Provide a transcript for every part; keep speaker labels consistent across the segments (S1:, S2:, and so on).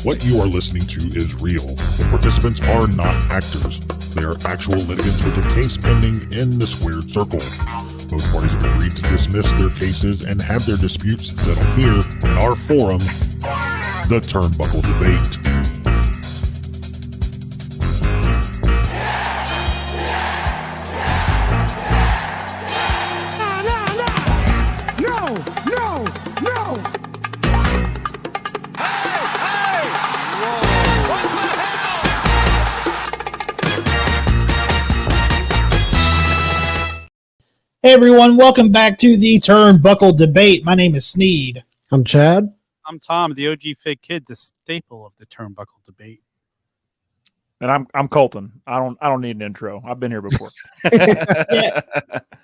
S1: What you are listening to is real. The participants are not actors. They are actual litigants with a case pending in the squared circle. Both parties have agreed to dismiss their cases and have their disputes settled here in our forum, the Turnbuckle Debate.
S2: Hey everyone, welcome back to the Turnbuckle Debate. My name is Sneed.
S3: I'm Chad.
S4: I'm Tom, the OG Fake Kid, the staple of the Turnbuckle Debate.
S5: And I'm Colton. I don't need an intro. I've been here before.
S2: yeah,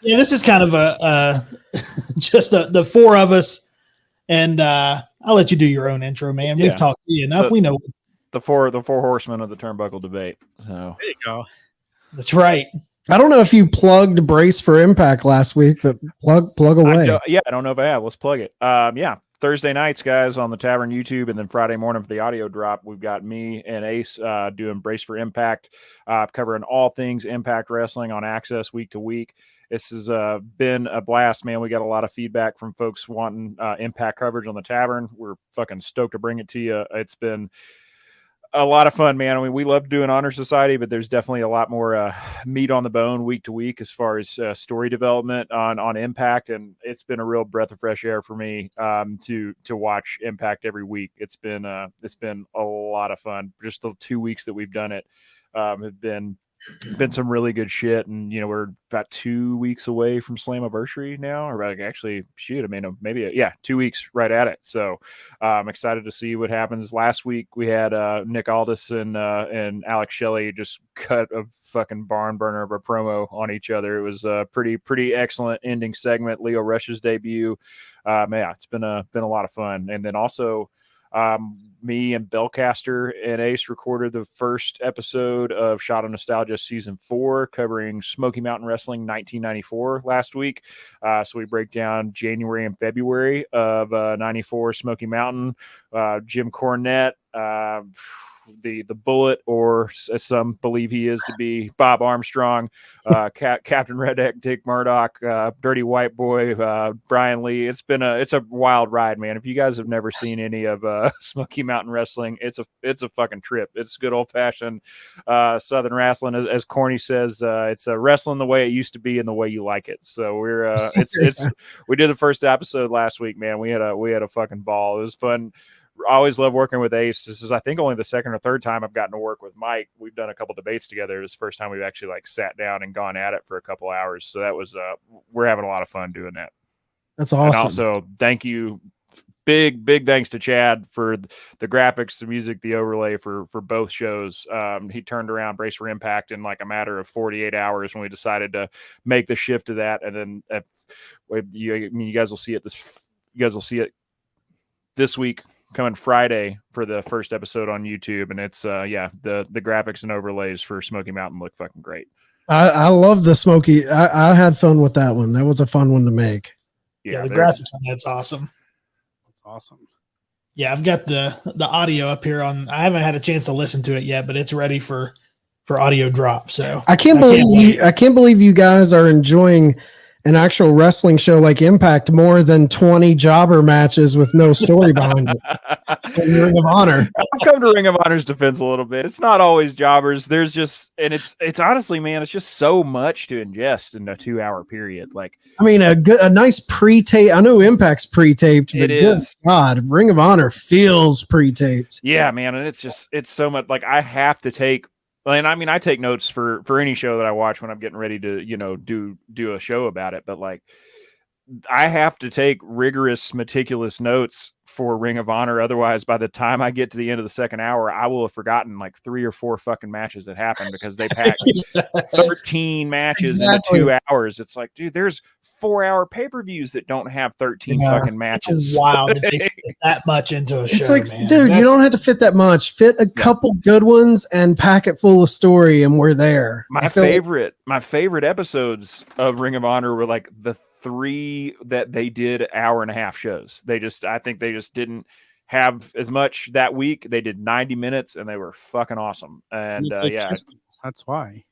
S2: this is kind of just the four of us, and I'll let you do your own intro, man. We've talked to you enough. We know
S5: the four horsemen of the Turnbuckle Debate. So
S4: there you go.
S2: That's right.
S3: I don't know if you plugged Brace for Impact last week, but plug away.
S5: I don't know if I have. Let's plug it. Thursday nights, guys, on the Tavern YouTube, and then Friday morning for the audio drop, we've got me and Ace doing Brace for Impact, covering all things Impact Wrestling on Access week to week. This has been a blast, man. We got a lot of feedback from folks wanting Impact coverage on the Tavern. We're fucking stoked to bring it to you. It's been a lot of fun, man. I mean, we love doing Honor Society, but there's definitely a lot more meat on the bone week to week as far as story development on Impact, and it's been a real breath of fresh air for me to watch Impact every week. It's been a lot of fun. Just the 2 weeks that we've done it have been some really good shit, and we're about 2 weeks away from Slammiversary now, or actually, 2 weeks right at it. So I'm excited to see what happens. Last week we had Nick Aldis and Alex Shelley just cut a fucking barn burner of a promo on each other. It was a pretty excellent ending segment. Leo Rush's debut. It's been a lot of fun, and then also. Me and Bellcaster and Ace recorded the first episode of Shot of Nostalgia Season 4, covering Smoky Mountain Wrestling 1994 last week. So we break down January and February of 94 Smoky Mountain, Jim Cornette, the Bullet, or as some believe he is to be, Bob Armstrong, Captain Redneck, Dick Murdoch, Dirty White Boy, Brian Lee. It's a wild ride, man. If you guys have never seen any of Smoky Mountain Wrestling, it's a fucking trip. It's good old fashioned Southern wrestling, as Corny says. It's wrestling the way it used to be and the way you like it. So we're we did the first episode last week, man. We had a fucking ball. It was fun. I always love working with Ace. This is, I think, only the second or third time I've gotten to work with Mike. We've done a couple debates together. It was the first time we've actually sat down and gone at it for a couple hours. So that was we're having a lot of fun doing that.
S3: That's awesome.
S5: And also, thank you. Big thanks to Chad for the graphics, the music, the overlay for both shows. He turned around Brace for Impact in a matter of 48 hours when we decided to make the shift to that. And then you guys will see it this week, coming Friday for the first episode on YouTube, and it's the graphics and overlays for Smoky Mountain look fucking great.
S3: I love the Smoky. I had fun with that one. That was a fun one to make.
S2: Yeah, the graphics on that's awesome.
S4: That's awesome.
S2: Yeah, I've got the audio up here on. I haven't had a chance to listen to it yet, but it's ready for audio drop. So
S3: I can't believe you guys are enjoying an actual wrestling show like Impact more than 20 jobber matches with no story behind it. Ring of Honor.
S5: I'll come to Ring of Honor's defense a little bit. It's not always jobbers. There's just, and it's honestly, man, it's just so much to ingest in a 2 hour period.
S3: A nice pre-tape. I know Impact's pre-taped, but good God, Ring of Honor feels pre-taped.
S5: Yeah, man, and it's so much. I have to take. I take notes for any show that I watch when I'm getting ready to, do a show about it. But I have to take rigorous, meticulous notes for Ring of Honor. Otherwise, by the time I get to the end of the second hour, I will have forgotten 3 or 4 fucking matches that happened because they packed 13 matches into 2 hours. It's dude, there's 4 hour pay-per-views that don't have 13 fucking matches.
S2: Wow, to fit that much into a show.
S3: It's dude, you don't have to fit that much. Fit a couple good ones and pack it full of story, and we're there.
S5: My favorite episodes of Ring of Honor were the 3 that they did hour and a half shows. I think they just didn't have as much that week. They did 90 minutes and they were fucking awesome. And
S4: that's why.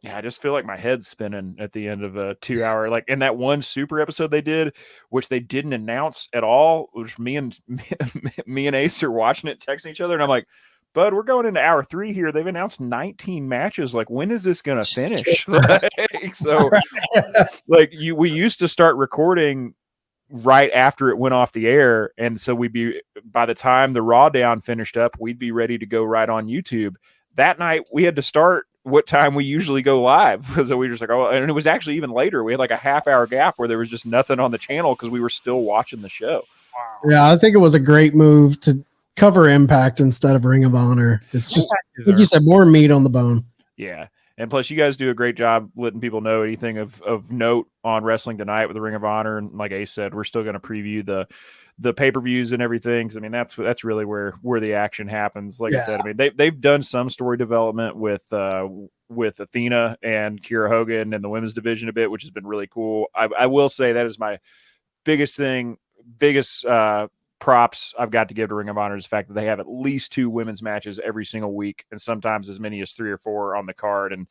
S5: Yeah, I just feel like my head's spinning at the end of a 2 hour, like in that one super episode they did, which they didn't announce at all, which me and Ace are watching it, texting each other. And I'm like, Bud, we're going into hour 3 here. They've announced 19 matches. Like, when is this going to finish? We used to start recording right after it went off the air. And so by the time the Raw Down finished up, we'd be ready to go right on YouTube. That night we had to start what time we usually go live. So we were just like, oh, and it was actually even later. We had like a half-hour gap where there was just nothing on the channel because we were still watching the show.
S4: Wow.
S3: Yeah, I think it was a great move to cover Impact instead of Ring of Honor. It's just, like you said, more meat on the bone.
S5: Yeah. And plus, you guys do a great job letting people know anything of note on Wrestling Tonight with the Ring of Honor. And like Ace said, we're still going to preview the pay-per-views and everything. Cause I mean, that's really where the action happens. Like I said, I mean, they've done some story development with Athena and Kiera Hogan and the women's division a bit, which has been really cool. I will say that is my biggest props I've got to give to Ring of Honor is the fact that they have at least 2 women's matches every single week, and sometimes as many as 3 or 4 on the card. And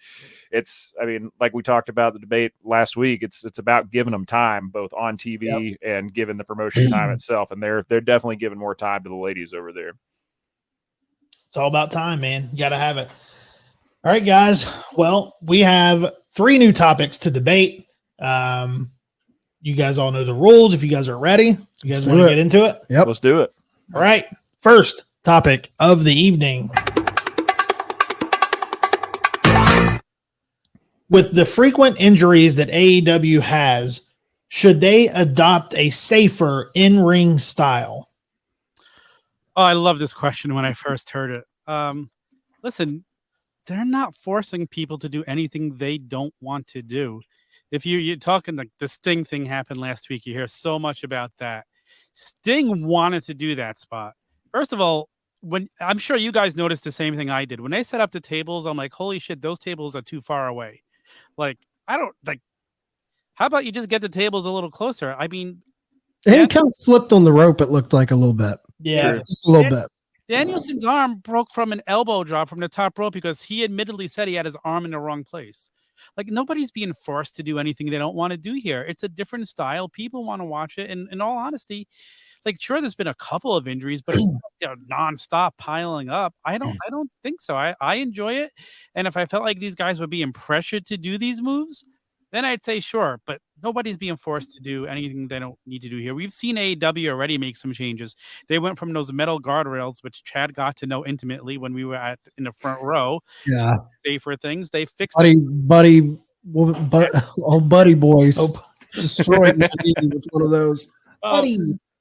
S5: it's, I mean, like we talked about the debate last week, it's about giving them time, both on TV and giving the promotion time itself. And they're definitely giving more time to the ladies over there.
S2: It's all about time, man. You got to have it. All right, guys. Well, we have 3 new topics to debate. You guys all know the rules. If you guys are ready, you guys want to get into it?
S3: Yep.
S5: Let's do it.
S2: All right. First topic of the evening. With the frequent injuries that AEW has, should they adopt a safer in-ring style?
S4: Oh, I love this question when I first heard it. Listen, they're not forcing people to do anything they don't want to do. If you're talking like the Sting thing happened last week, you hear so much about that. Sting wanted to do that spot. First of all, when I'm sure you guys noticed the same thing I did. When they set up the tables, I'm like, holy shit, those tables are too far away. Like, I don't like, how about you just get the tables a little closer? I mean,
S3: and he kind of slipped on the rope, it looked like a little bit.
S2: Yeah.
S3: Just a little bit.
S4: Danielson's arm broke from an elbow drop from the top rope because he admittedly said he had his arm in the wrong place. Like, nobody's being forced to do anything they don't want to do here. It's a different style. People want to watch it. And in all honesty, like, sure, there's been a couple of injuries, but they're nonstop piling up. I don't think so. I enjoy it. And if I felt like these guys were being pressured to do these moves, then I'd say sure, but nobody's being forced to do anything they don't need to do here. We've seen AEW already make some changes. They went from those metal guardrails, which Chad got to know intimately when we were in the front row.
S3: Yeah.
S4: Safer things. They fixed
S3: buddy boys. Destroyed my knee with one of those. Buddy.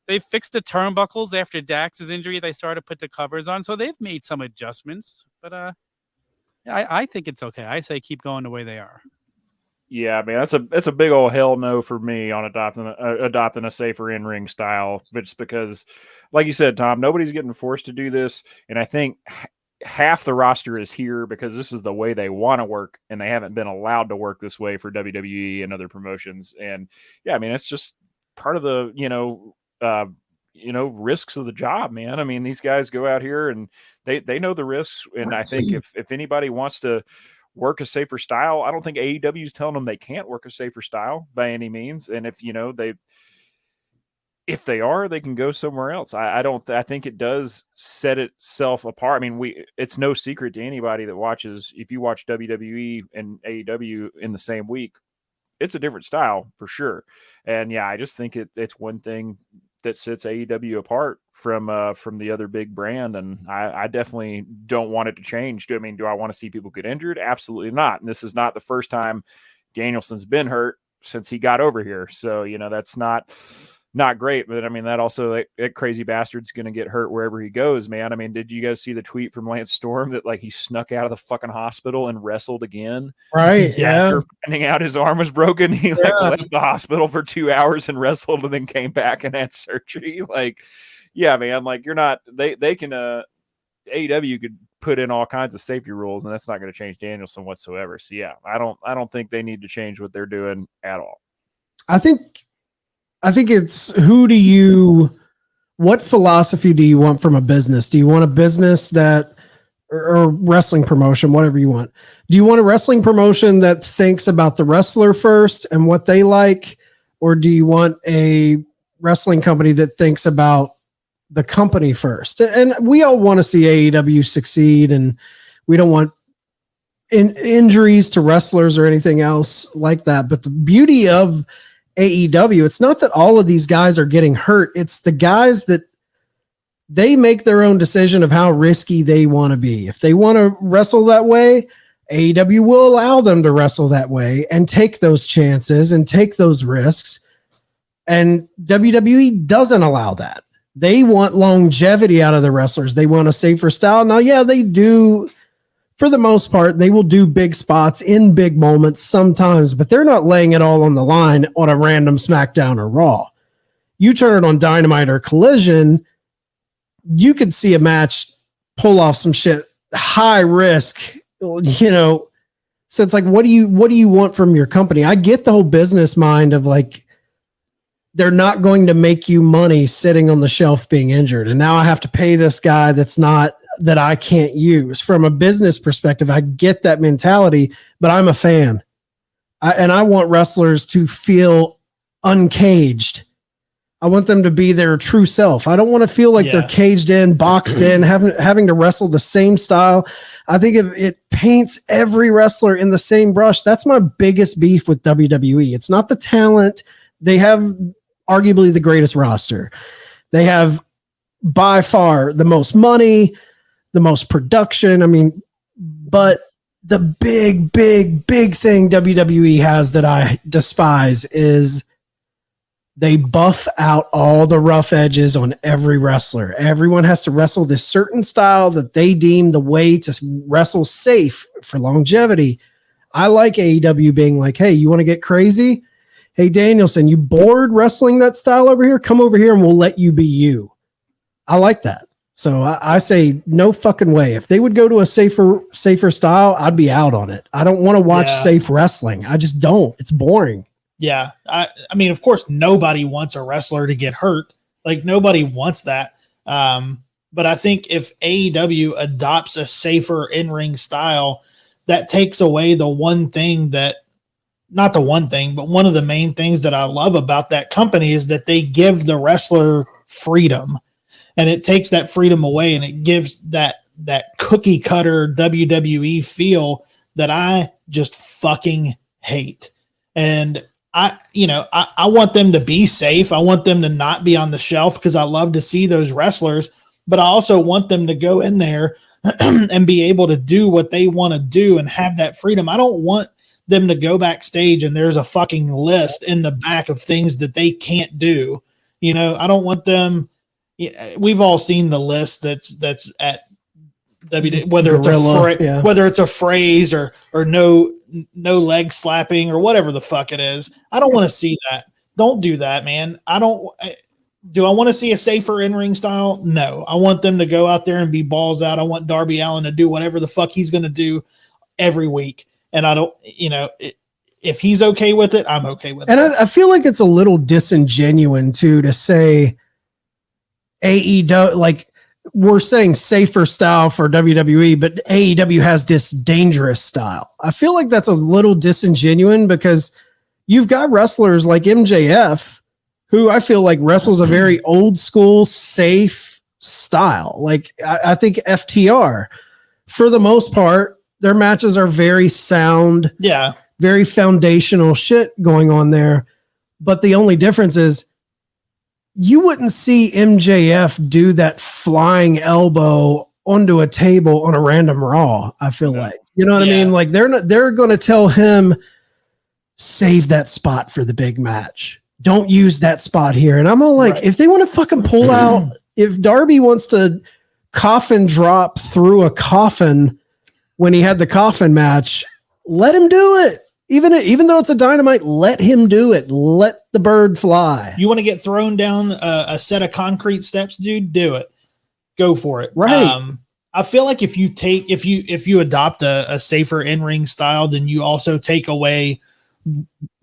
S4: They fixed the turnbuckles after Dax's injury. They started to put the covers on, so they've made some adjustments. But I think it's okay. I say keep going the way they are.
S5: Yeah, man, that's a big old hell no for me on adopting a safer in-ring style. But just because, like you said, Tom, nobody's getting forced to do this, and I think half the roster is here because this is the way they want to work, and they haven't been allowed to work this way for WWE and other promotions. And yeah, I mean, it's just part of the risks of the job, man. I mean, these guys go out here and they know the risks, and I think if anybody wants to work a safer style, I don't think AEW is telling them they can't work a safer style by any means. And if they are, they can go somewhere else. I think it does set itself apart. I mean, it's no secret to anybody that watches, if you watch WWE and AEW in the same week, it's a different style for sure. And yeah, I just think it's one thing that sets AEW apart from the other big brand. And I definitely don't want it to change. Do I want to see people get injured? Absolutely not. And this is not the first time Danielson's been hurt since he got over here. So, that's not great. But I mean, that also, that crazy bastard's going to get hurt wherever he goes, man. I mean, did you guys see the tweet from Lance Storm that like he snuck out of the fucking hospital and wrestled again?
S3: Right. Yeah.
S5: After finding out his arm was broken, he left the hospital for 2 hours and wrestled and then came back and had surgery. Like, yeah, man, like they can, AEW could put in all kinds of safety rules and that's not going to change Danielson whatsoever. So yeah, I don't think they need to change what they're doing at all.
S3: I think it's who do you what philosophy do you want from a business? Do you want a business that, or wrestling promotion, whatever you want? Do you want a wrestling promotion that thinks about the wrestler first and what they like? Or do you want a wrestling company that thinks about the company first? And we all want to see AEW succeed, and we don't want injuries to wrestlers or anything else like that. But the beauty of AEW, it's not that all of these guys are getting hurt. It's the guys that they make their own decision of how risky they want to be. If they want to wrestle that way, AEW will allow them to wrestle that way and take those chances and take those risks. And WWE doesn't allow that. They want longevity out of the wrestlers. They want a safer style. Now, yeah, they do. For the most part, they will do big spots in big moments sometimes, but they're not laying it all on the line on a random SmackDown or Raw. You turn it on Dynamite or Collision, you could see a match pull off some shit, high risk, you know. So it's like, what do you want from your company? I get the whole business mind of like, they're not going to make you money sitting on the shelf being injured. And now I have to pay this guy that I can't use. From a business perspective, I get that mentality, but I'm a fan. And I want wrestlers to feel uncaged. I want them to be their true self. I don't want to feel like they're caged in, boxed in, having to wrestle the same style. I think it paints every wrestler in the same brush. That's my biggest beef with WWE. It's not the talent. They have arguably the greatest roster. They have by far the most money, the most production. I mean, but the big thing WWE has that I despise is they buff out all the rough edges on every wrestler. Everyone has to wrestle this certain style that they deem the way to wrestle safe for longevity. I like AEW being like, hey, you want to get crazy? Hey, Danielson, you bored wrestling that style over here? Come over here and we'll let you be you. I like that. So I say no fucking way. If they would go to a safer style, I'd be out on it. I don't want to watch safe wrestling. I just don't. It's boring.
S2: Yeah. I mean, of course, nobody wants a wrestler to get hurt. Like, nobody wants that. But I think if AEW adopts a safer in-ring style, that takes away the one thing that, not the one thing, but one of the main things that I love about that company is that they give the wrestler freedom. And it takes that freedom away, and it gives that cookie cutter WWE feel that I just fucking hate. And I want them to be safe. I want them to not be on the shelf because I love to see those wrestlers, but I also want them to go in there and be able to do what they want to do and have that freedom. I don't want them to go backstage and there's a fucking list in the back of things that they can't do. You know, I don't want them. We've all seen the list that's at whether it's a phrase or no leg slapping or whatever the fuck it is. I don't want to see that. Don't do that, man. Do I want to see a safer in-ring style? No. I want them to go out there and be balls out. I want Darby Allin to do whatever the fuck he's going to do every week. And I don't, if he's okay with it, I'm okay with it.
S3: And I feel like it's a little disingenuous too to say AEW, like we're saying safer style for WWE, but AEW has this dangerous style. I feel like that's a little disingenuous because you've got wrestlers like MJF, who I feel like wrestles a very old school, safe style. Like I think FTR, for the most part, their matches are very sound, very foundational shit going on there. But the only difference is you wouldn't see MJF do that flying elbow onto a table on a random Raw. I feel like, you know what I mean? Like they're going to tell him, save that spot for the big match. Don't use that spot here. And I'm all like, if they want to fucking pull out, if Darby wants to coffin drop through a coffin when he had the coffin match, let him do it. Even though it's a Dynamite, let him do it. Let the bird fly.
S2: You want to get thrown down a set of concrete steps, dude? Do it. Go for it.
S3: Right.
S2: I feel like if you adopt a safer in-ring style, then you also take away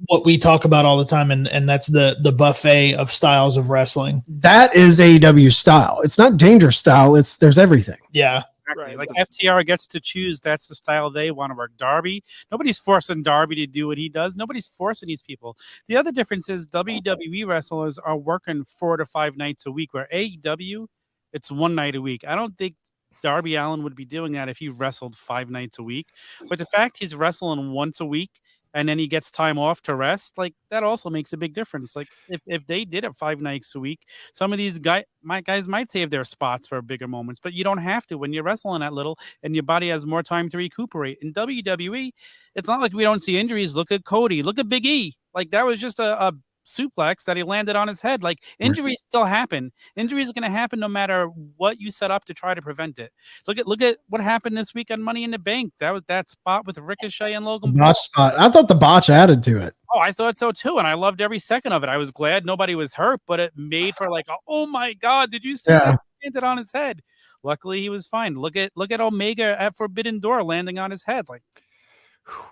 S2: what we talk about all the time, and that's the buffet of styles of wrestling.
S3: That is AEW style. It's not dangerous style. There's everything.
S2: Yeah.
S4: Exactly. Like FTR gets to choose. That's the style they want to work. Darby, nobody's forcing Darby to do what he does. Nobody's forcing these people. The other difference is WWE wrestlers are working 4 to 5 nights a week, where AEW, it's 1 night a week. I don't think Darby Allin would be doing that if he wrestled 5 nights a week. But the fact he's wrestling once a week and then he gets time off to rest, like that also makes a big difference. Like if they did it 5 nights a week, some of these guys might save their spots for bigger moments, but you don't have to when you're wrestling that little and your body has more time to recuperate. In WWE, it's not like we don't see injuries. Look at Cody, look at Big E. Like that was just a suplex that he landed on his head. Like injuries still happen. Injuries are going to happen no matter what you set up to try to prevent it. Look at what happened this week on Money in the Bank. That was that spot with Ricochet and Logan Paul.
S3: Botch spot. I thought the botch added to it.
S4: Oh, I thought so too, and I loved every second of it. I was glad nobody was hurt, but it made for like, oh my god, did you see that landed on his head? Luckily, he was fine. Look at Omega at Forbidden Door landing on his head, like.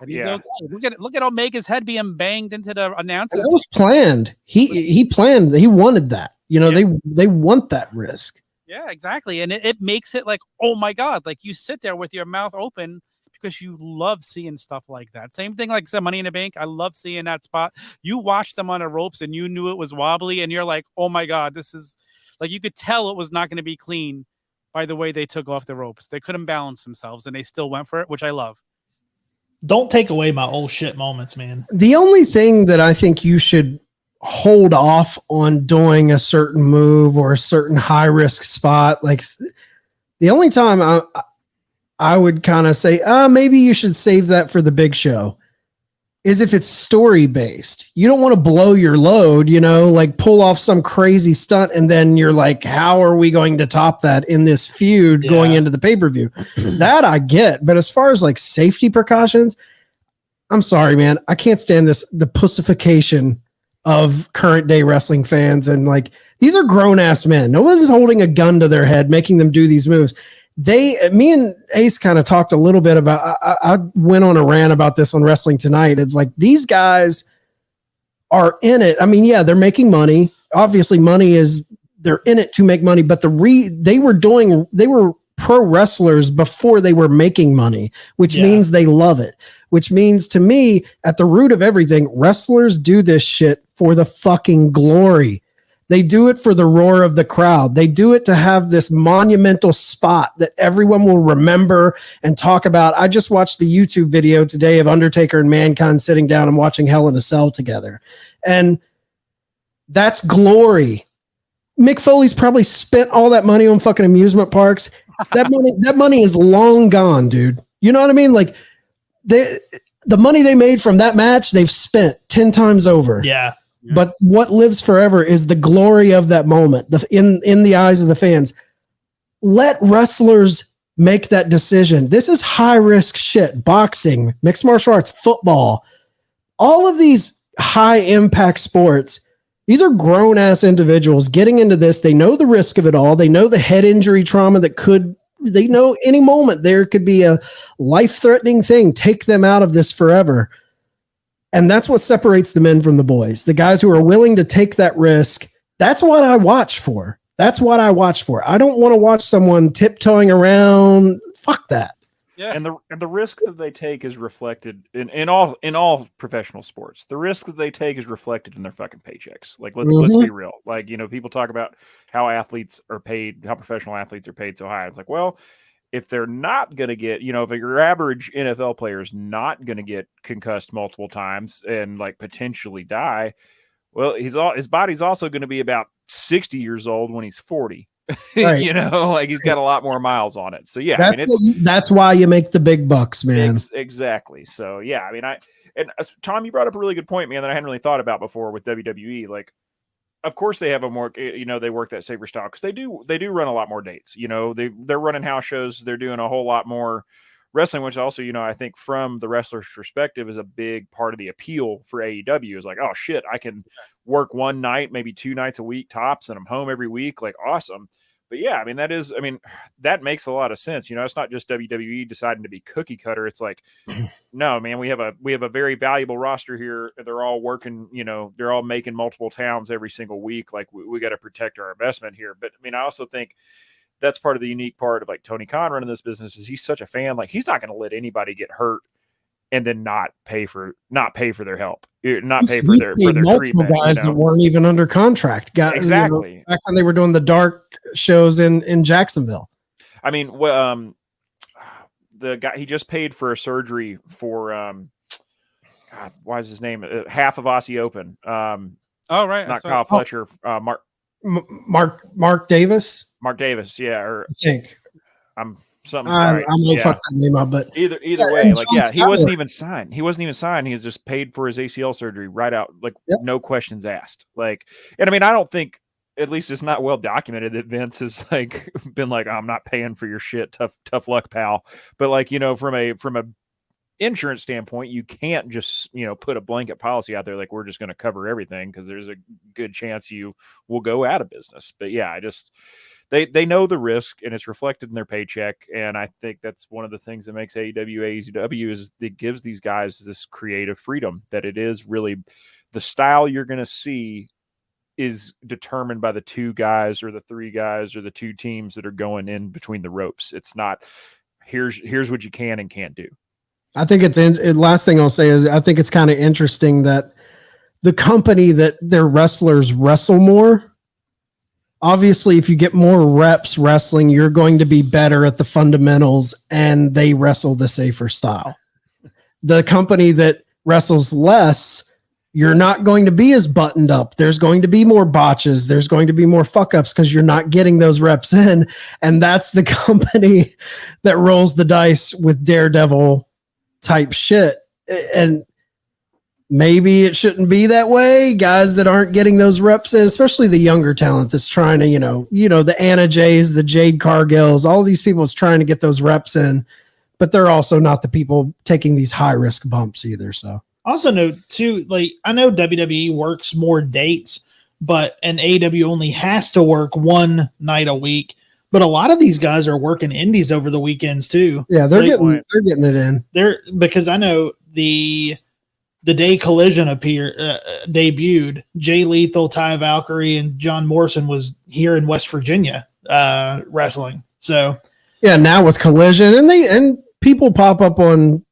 S4: And he's okay. Look at Omega's head being banged into the announcers.
S3: That was planned. He planned. He wanted that. You know, they want that risk.
S4: Yeah, exactly. And it makes it like, oh my god, like you sit there with your mouth open because you love seeing stuff like that. Same thing like some Money in the Bank. I love seeing that spot. You watched them on the ropes and you knew it was wobbly, and you're like, oh my god, this is like you could tell it was not going to be clean by the way they took off the ropes. They couldn't balance themselves, and they still went for it, which I love.
S2: Don't take away my old shit moments, man.
S3: The only thing that I think you should hold off on doing a certain move or a certain high risk spot, like the only time I would kind of say, maybe you should save that for the big show, is if it's story based. You don't want to blow your load, you know, like pull off some crazy stunt and then you're like, how are we going to top that in this feud going into the pay-per-view? That I get. But as far as like safety precautions, I'm sorry, man. I can't stand the pussification of current day wrestling fans. And like, these are grown ass men. Nobody's holding a gun to their head, making them do these moves. Me and Ace kind of talked a little bit about, I went on a rant about this on Wrestling Tonight. It's like, these guys are in it. I mean, yeah, they're making money. Obviously they're in it to make money, but they were pro wrestlers before they were making money, which means they love it, which means to me, at the root of everything, wrestlers do this shit for the fucking glory. They do it for the roar of the crowd. They do it to have this monumental spot that everyone will remember and talk about. I just watched the YouTube video today of Undertaker and Mankind sitting down and watching Hell in a Cell together. And that's glory. Mick Foley's probably spent all that money on fucking amusement parks. That money is long gone, dude. You know what I mean? Like the money they made from that match, they've spent 10 times over.
S2: Yeah.
S3: But what lives forever is the glory of that moment in the eyes of the fans. Let wrestlers make that decision. This is high risk shit. Boxing, mixed martial arts, football, all of these high impact sports. These are grown ass individuals getting into this. They know the risk of it all. They know the head injury trauma they know any moment there could be a life threatening thing. Take them out of this forever. And that's what separates the men from the boys. The guys who are willing to take that risk. That's what I watch for. I don't want to watch someone tiptoeing around. Fuck that.
S5: Yeah. And the risk that they take is reflected in all professional sports. The risk that they take is reflected in their fucking paychecks. Like let's be real. Like, you know, people talk about how athletes are paid, how professional athletes are paid so high. It's like, well, if they're not going to get, you know, if your average NFL player is not going to get concussed multiple times and like potentially die, well, his body's also going to be about 60 years old when he's 40. Right. You know, like he's got a lot more miles on it. So yeah,
S3: that's why you make the big bucks, man.
S5: Exactly. So yeah, I mean, Tom, you brought up a really good point, man, that I hadn't really thought about before with WWE. Like, of course they have a more, you know, they work that safer style because they do run a lot more dates. You know, they're running house shows. They're doing a whole lot more wrestling, which also, you know, I think from the wrestler's perspective is a big part of the appeal for AEW is like, oh shit, I can work one night, maybe 2 nights a week tops, and I'm home every week. Like awesome. But yeah, I mean, that makes a lot of sense. You know, it's not just WWE deciding to be cookie cutter. It's like, no, man, we have a very valuable roster here. They're all working, you know, they're all making multiple towns every single week. Like we got to protect our investment here. But I mean, I also think that's part of the unique part of like Tony Khan running this business is he's such a fan. Like he's not going to let anybody get hurt and then not pay for their help, not pay for their treatment.
S3: Guys that weren't even under contract got
S5: exactly,
S3: you know, back when they were doing the dark shows in Jacksonville.
S5: I mean, the guy he just paid for a surgery for God, why is his name half of Aussie Open?
S4: Oh right,
S5: not Kyle Fletcher,
S3: Mark Davis.
S5: Mark Davis, yeah, or
S3: I think
S5: I'm something.
S3: I'm gonna fuck that name up, but
S5: either way, like he wasn't even signed. He wasn't even signed. He was just paid for his ACL surgery right out, like no questions asked. Like, and I mean, I don't think, at least it's not well documented that Vince has like been like, I'm not paying for your shit. Tough luck, pal. But like, you know, from a insurance standpoint, you can't just, you know, put a blanket policy out there like we're just going to cover everything because there's a good chance you will go out of business. But yeah, they know the risk and it's reflected in their paycheck. And I think that's one of the things that makes AEW AEW is it gives these guys this creative freedom that it is really the style you're going to see is determined by the two guys or the three guys or the two teams that are going in between the ropes. It's not here's what you can and can't do.
S3: I think last thing I'll say is I think it's kind of interesting that the company that their wrestlers wrestle more. Obviously, if you get more reps wrestling, you're going to be better at the fundamentals and they wrestle the safer style. The company that wrestles less, you're not going to be as buttoned up. There's going to be more botches. There's going to be more fuck ups because you're not getting those reps in. And that's the company that rolls the dice with Daredevil type shit. And maybe it shouldn't be that way. Guys that aren't getting those reps in, especially the younger talent that's trying to, you know, the Anna Jays, the Jade Cargills, all these people is trying to get those reps in, but they're also not the people taking these high risk bumps either. So
S2: also note too, like I know WWE works more dates, and AEW only has to work one night a week. But a lot of these guys are working indies over the weekends too.
S3: Yeah, they're getting it in.
S2: Because I know the day Collision debuted, Jay Lethal, Ty Valkyrie, and John Morrison was here in West Virginia wrestling. So
S3: yeah, now with Collision and people pop up on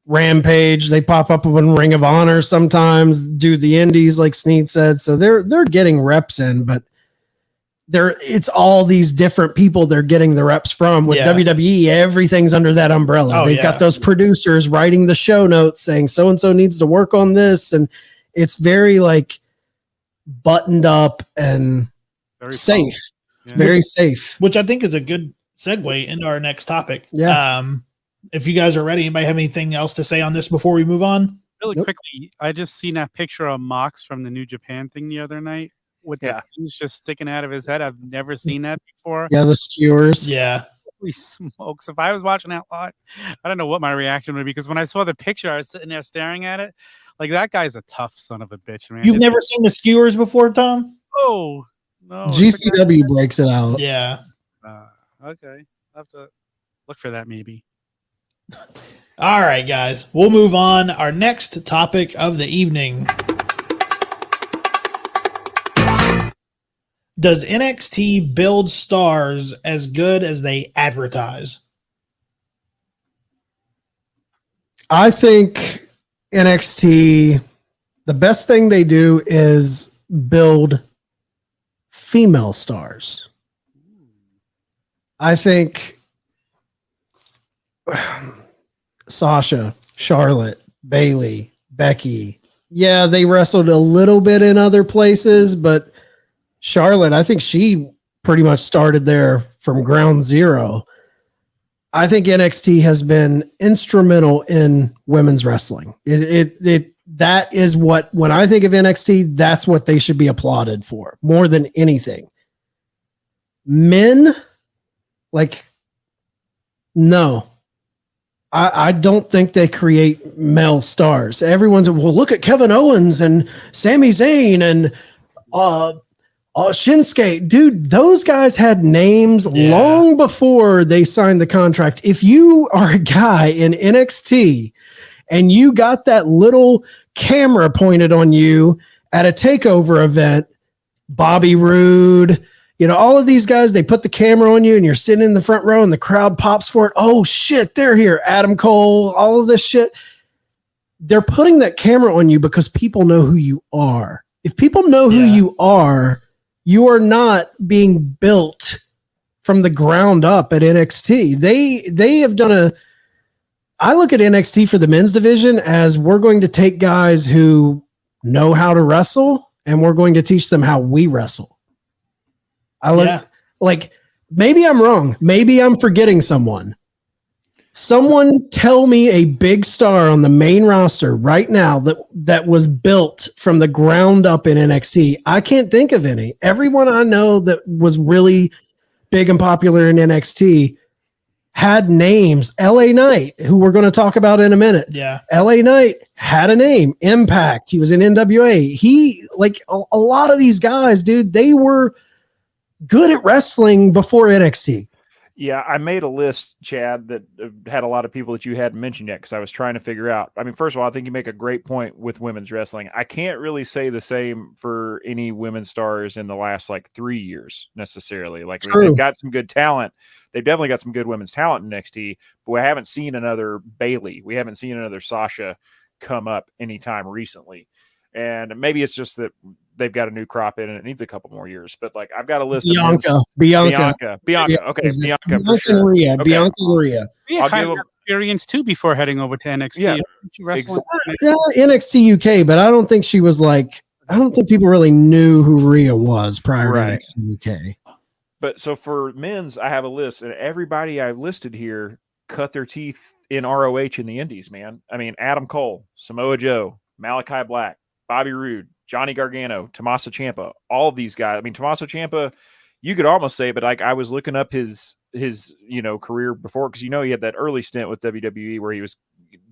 S3: Rampage, they pop up on Ring of Honor sometimes, do the indies like Sneed said. So they're getting reps in, but it's all these different people they're getting the reps from. With WWE, everything's under that umbrella. They've got those producers writing the show notes saying so-and-so needs to work on this. And it's very like buttoned up and very safe. It's very safe.
S2: Which I think is a good segue into our next topic.
S3: Yeah.
S2: If you guys are ready, anybody have anything else to say on this before we move on?
S4: Really quickly, I just seen that picture of Mox from the New Japan thing the other night. With the things just sticking out of his head. I've never seen that before.
S3: Yeah, the skewers.
S2: Yeah.
S4: Holy smokes. If I was watching that live, I don't know what my reaction would be, because when I saw the picture, I was sitting there staring at it. Like, that guy's a tough son of a bitch, man.
S2: You've never seen the skewers before, Tom?
S4: Oh, no.
S3: GCW breaks it out.
S2: Yeah.
S4: Okay. I'll have to look for that maybe.
S2: All right, guys. We'll move on. Our next topic of the evening. Does NXT build stars as good as they advertise?
S3: I think NXT, the best thing they do is build female stars. I think Sasha, Charlotte, Bayley, Becky, yeah, they wrestled a little bit in other places, but Charlotte, I think she pretty much started there from ground zero. I think NXT has been instrumental in women's wrestling. That is what, when I think of NXT, that's what they should be applauded for more than anything. Men, like, no. I don't think they create male stars. Everyone's, well, look at Kevin Owens and Sami Zayn and Oh, Shinsuke, dude, those guys had names long before they signed the contract. If you are a guy in NXT and you got that little camera pointed on you at a takeover event, Bobby Roode, all of these guys, they put the camera on you and you're sitting in the front row and the crowd pops for it. Oh shit, they're here. Adam Cole, all of this shit. They're putting that camera on you because people know who you are. If people know who you are not being built from the ground up at NXT. They have done I look at NXT for the men's division as we're going to take guys who know how to wrestle and we're going to teach them how we wrestle. Like maybe I'm wrong. Maybe I'm forgetting someone. Someone tell me a big star on the main roster right now that was built from the ground up in NXT. I can't think of any. Everyone I know that was really big and popular in NXT had names. LA Knight, who we're going to talk about in a minute.
S2: Yeah.
S3: LA Knight had a name. Impact. He was in NWA. He, like a lot of these guys, dude, they were good at wrestling before NXT.
S5: Yeah, I made a list, Chad, that had a lot of people that you hadn't mentioned yet because I was trying to figure out. I mean, first of all, I think you make a great point with women's wrestling. I can't really say the same for any women's stars in the last 3 years necessarily. They've got some good talent. They've definitely got some good women's talent in NXT, but we haven't seen another Bayley. We haven't seen another Sasha come up anytime recently. And maybe it's just that they've got a new crop in and it needs a couple more years. But I've got a list of Bianca. Okay, Bianca for sure.
S3: Maria. Okay. Bianca Maria.
S4: Yeah, kind of experience too before heading over to NXT.
S3: Yeah, NXT UK, but I don't think she was I don't think people really knew who Rhea was prior to NXT UK.
S5: But so for men's, I have a list, and everybody I've listed here cut their teeth in ROH in the Indies, man. I mean, Adam Cole, Samoa Joe, Malachi Black, Bobby Roode, Johnny Gargano, Tommaso Ciampa, all of these guys. I mean, Tommaso Ciampa, you could almost say, but I was looking up his career before because he had that early stint with WWE where he was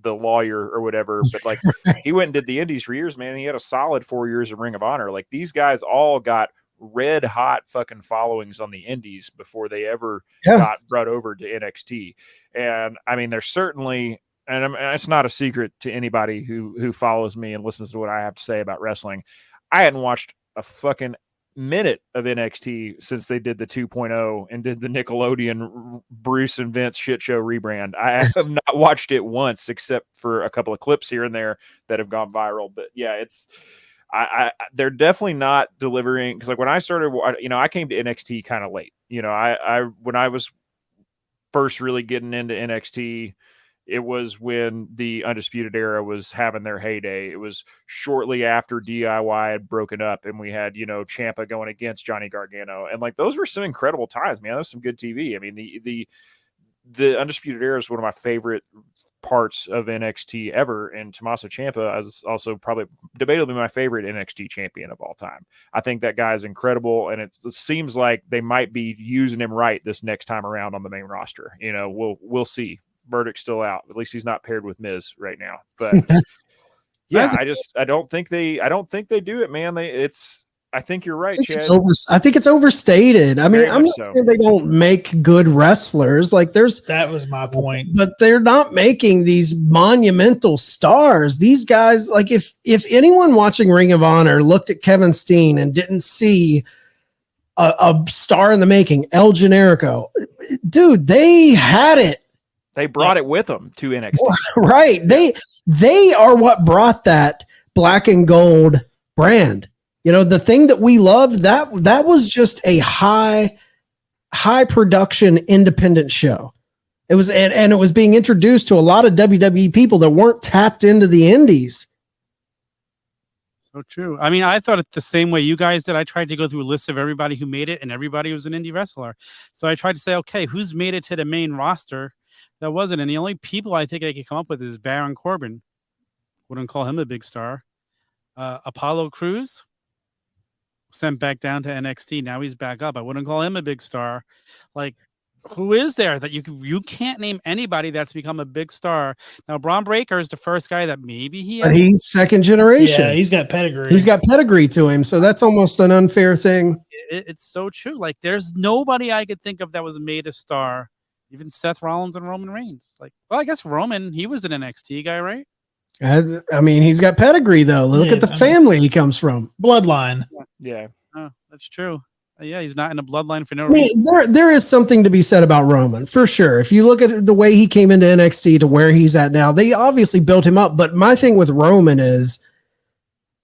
S5: the lawyer or whatever. But he went and did the Indies for years, man. And he had a solid 4 years of Ring of Honor. These guys all got red hot fucking followings on the Indies before they ever got brought over to NXT. And I mean, there's certainly. And it's not a secret to anybody who follows me and listens to what I have to say about wrestling. I hadn't watched a fucking minute of NXT since they did the 2.0 and did the Nickelodeon Bruce and Vince shit show rebrand. I have not watched it once except for a couple of clips here and there that have gone viral. But yeah, they're definitely not delivering. Because when I started, I came to NXT kind of late. When I was first really getting into NXT, it was when the Undisputed Era was having their heyday. It was shortly after DIY had broken up and we had, Ciampa going against Johnny Gargano. And those were some incredible times, man. That was some good TV. I mean, the Undisputed Era is one of my favorite parts of NXT ever. And Tommaso Ciampa is also probably debatably my favorite NXT champion of all time. I think that guy is incredible. And it seems like they might be using him right this next time around on the main roster. We'll see. Verdict's still out. At least he's not paired with Miz right now. But yeah, I don't think they do it, man. I think you're right, Chad.
S3: I think it's overstated. I mean, I'm not saying they don't make good wrestlers.
S2: That was my point.
S3: But they're not making these monumental stars. These guys, if anyone watching Ring of Honor looked at Kevin Steen and didn't see a star in the making, El Generico, dude, they had it.
S5: They brought it with them to NXT.
S3: Right. They are what brought that black and gold brand. The thing that we loved, that was just a high production independent show. It was, and it was being introduced to a lot of WWE people that weren't tapped into the indies.
S4: So true. I mean, I thought it the same way you guys did. I tried to go through a list of everybody who made it, and everybody was an indie wrestler. So I tried to say, okay, who's made it to the main roster? That wasn't. And the only people I think I could come up with is Baron Corbin. Wouldn't call him a big star. Apollo Crews, sent back down to NXT. Now he's back up. I wouldn't call him a big star. Who is there that you can't name anybody that's become a big star? Now, Braun Breaker is the first guy that maybe
S3: but he's second generation.
S2: Yeah, he's got pedigree.
S3: He's got pedigree to him, so that's almost an unfair thing.
S4: It's so true. Like, there's nobody I could think of that was made a star. Even Seth Rollins and Roman Reigns. Like, well, I guess Roman, he was an NXT guy, right?
S3: I mean, he's got pedigree though. Look at the family he comes from.
S2: Bloodline.
S5: Yeah.
S4: Oh, that's true. Yeah, he's not in a bloodline for no
S3: I
S4: reason.
S3: mean, there is something to be said about Roman for sure. If you look at the way he came into NXT to where he's at now, they obviously built him up. But my thing with Roman is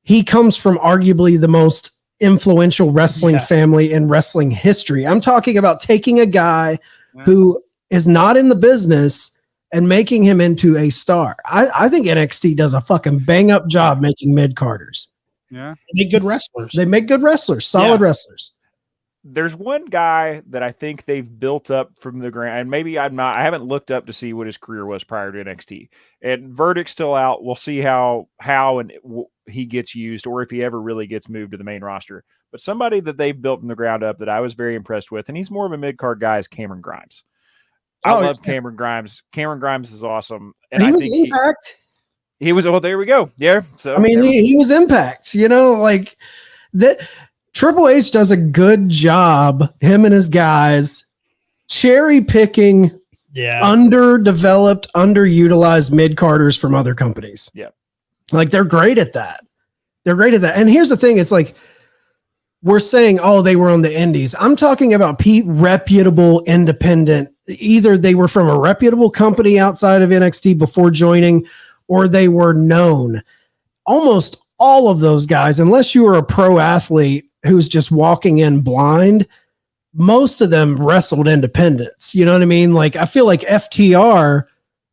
S3: he comes from arguably the most influential wrestling family in wrestling history. I'm talking about taking a guy who is not in the business and making him into a star. I think NXT does a fucking bang up job making mid-carders.
S4: Yeah.
S2: They make good wrestlers.
S3: They make good wrestlers, solid wrestlers.
S5: There's one guy that I think they've built up from the ground, and maybe I haven't looked up to see what his career was prior to NXT. And verdict's still out. We'll see how he gets used, or if he ever really gets moved to the main roster. But somebody that they've built from the ground up that I was very impressed with, and he's more of a mid-card guy, is Cameron Grimes. I love Cameron Grimes. Cameron Grimes is awesome. And
S3: he
S5: I
S3: was
S5: think
S3: Impact.
S5: He was, well, there we go. Yeah. So
S3: I mean, he was Impact, like that. Triple H does a good job, him and his guys, cherry picking underdeveloped, underutilized mid-carders from other companies.
S5: Yeah.
S3: Like, they're great at that. And here's the thing. It's like, we're saying, oh, they were on the indies. I'm talking about reputable, independent. Either they were from a reputable company outside of NXT before joining, or they were known. Almost all of those guys, unless you were a pro athlete who's just walking in blind, most of them wrestled independents. You know what I mean? Like, I feel like FTR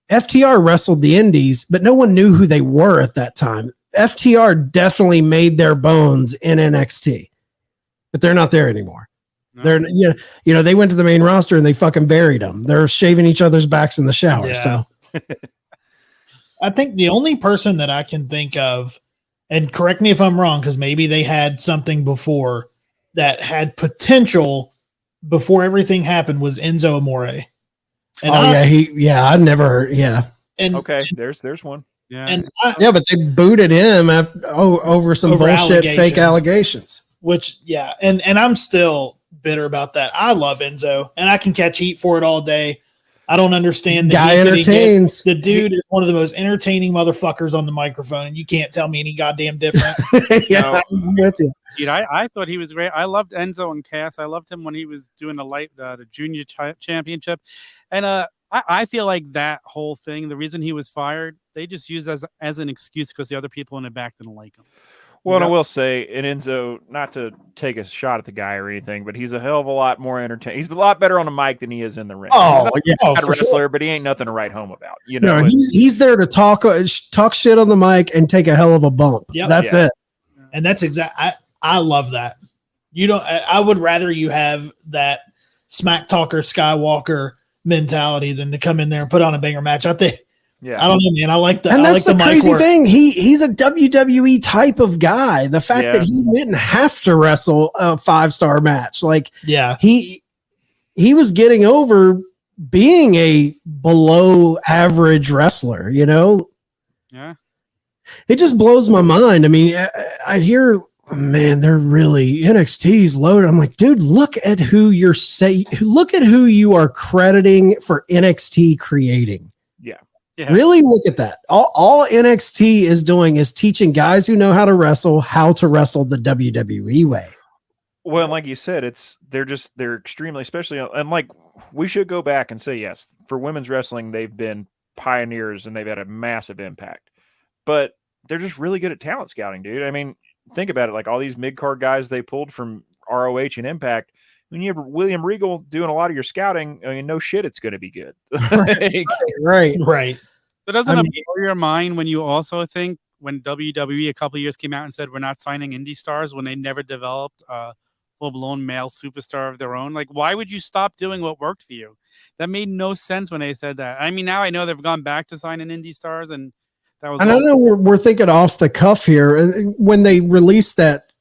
S3: wrestled the indies, but no one knew who they were at that time. FTR definitely made their bones in NXT, but they're not there anymore. No. They're, they went to the main roster and they fucking buried them. They're shaving each other's backs in the shower. Yeah. So
S2: I think the only person that I can think of, and correct me if I'm wrong, because maybe they had something before that had potential before everything happened, was Enzo Amore. And
S3: I never heard. Yeah.
S2: And
S5: okay, there's one.
S4: Yeah.
S3: But they booted him over some bullshit fake allegations.
S2: Which, and I'm still bitter about that. I love Enzo, and I can catch heat for it all day. I don't understand the
S3: guy entertains.
S2: The dude is one of the most entertaining motherfuckers on the microphone, and you can't tell me any goddamn different.
S3: I'm with you.
S4: Dude, I thought he was great. I loved Enzo and Cass. I loved him when he was doing the junior championship, and I feel like that whole thing, the reason he was fired, they just used as an excuse because the other people in the back didn't like him.
S5: Well, and I will say, and Enzo, not to take a shot at the guy or anything, but he's a hell of a lot more entertaining. He's a lot better on the mic than he is in the ring.
S3: Oh,
S5: he's not a wrestler, but he ain't nothing to write home about.
S3: No, he's there to talk shit on the mic and take a hell of a bump. Yep. That's it.
S2: And that's I love that. I would rather you have that smack talker Skywalker mentality than to come in there and put on a banger match. I think. Yeah, I don't know, man. I like that.
S3: And that's the crazy thing. He's a WWE type of guy. The fact that he didn't have to wrestle a 5-star match, he was getting over being a below average wrestler.
S4: Yeah,
S3: it just blows my mind. I mean, I hear, man, they're really NXT's loaded. I'm like, dude, look at who you are crediting for NXT creating.
S4: Yeah.
S3: Really look at that. All NXT is doing is teaching guys who know how to wrestle the WWE way.
S5: Well, like you said, they're extremely, especially, and like we should go back and say, yes, for women's wrestling, they've been pioneers and they've had a massive impact, but they're just really good at talent scouting, dude. I mean, think about it. Like all these mid-card guys they pulled from ROH and Impact, when you have William Regal doing a lot of your scouting, I mean, no shit, it's going to be good.
S3: Right.
S4: So doesn't it blow your mind when you also think when WWE a couple of years came out and said we're not signing indie stars when they never developed a full-blown male superstar of their own? Like, why would you stop doing what worked for you? That made no sense when they said that. I mean, now I know they've gone back to signing indie stars, and that was.
S3: And I know we're thinking off the cuff here when they released that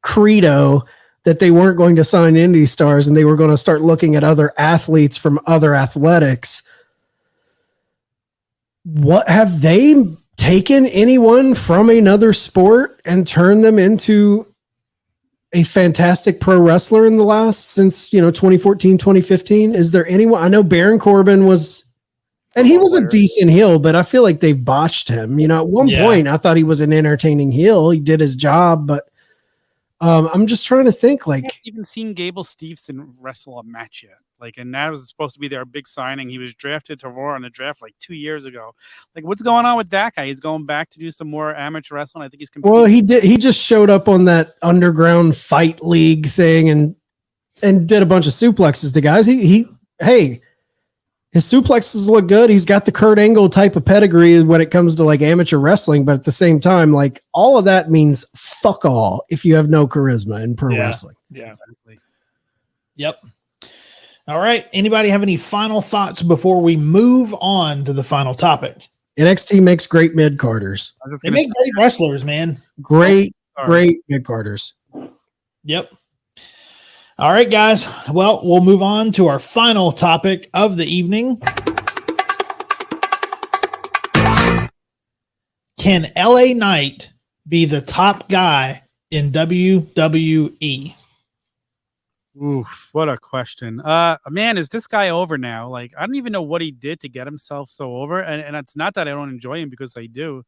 S3: credo that they weren't going to sign indie stars and they were going to start looking at other athletes from other athletics. What have they taken anyone from another sport and turned them into a fantastic pro wrestler in the last since 2014, 2015? Is there anyone? I know Baron Corbin was, and he was a decent heel, but I feel like they botched him. At one point I thought he was an entertaining heel. He did his job, but I'm just trying to think. Like, I haven't
S4: even seen Gable Steveson wrestle a match yet. Like, and that was supposed to be their big signing. He was drafted to Raw in the draft like 2 years ago. Like, what's going on with that guy? He's going back to do some more amateur wrestling. I think he's competing.
S3: Well, he did. He just showed up on that underground fight league thing and did a bunch of suplexes to guys. Hey, his suplexes look good. He's got the Kurt Angle type of pedigree when it comes to like amateur wrestling, but at the same time, like all of that means fuck all if you have no charisma in pro wrestling.
S4: Yeah, exactly.
S2: Yep. All right. Anybody have any final thoughts before we move on to the final topic?
S3: NXT makes great mid-carders.
S2: They make great wrestlers, man.
S3: Great mid-carders.
S2: Yep. All right, guys. Well, we'll move on to our final topic of the evening. Can LA Knight be the top guy in WWE?
S4: Oof, what a question. Man, is this guy over now? Like, I don't even know what he did to get himself so over. And it's not that I don't enjoy him, because I do.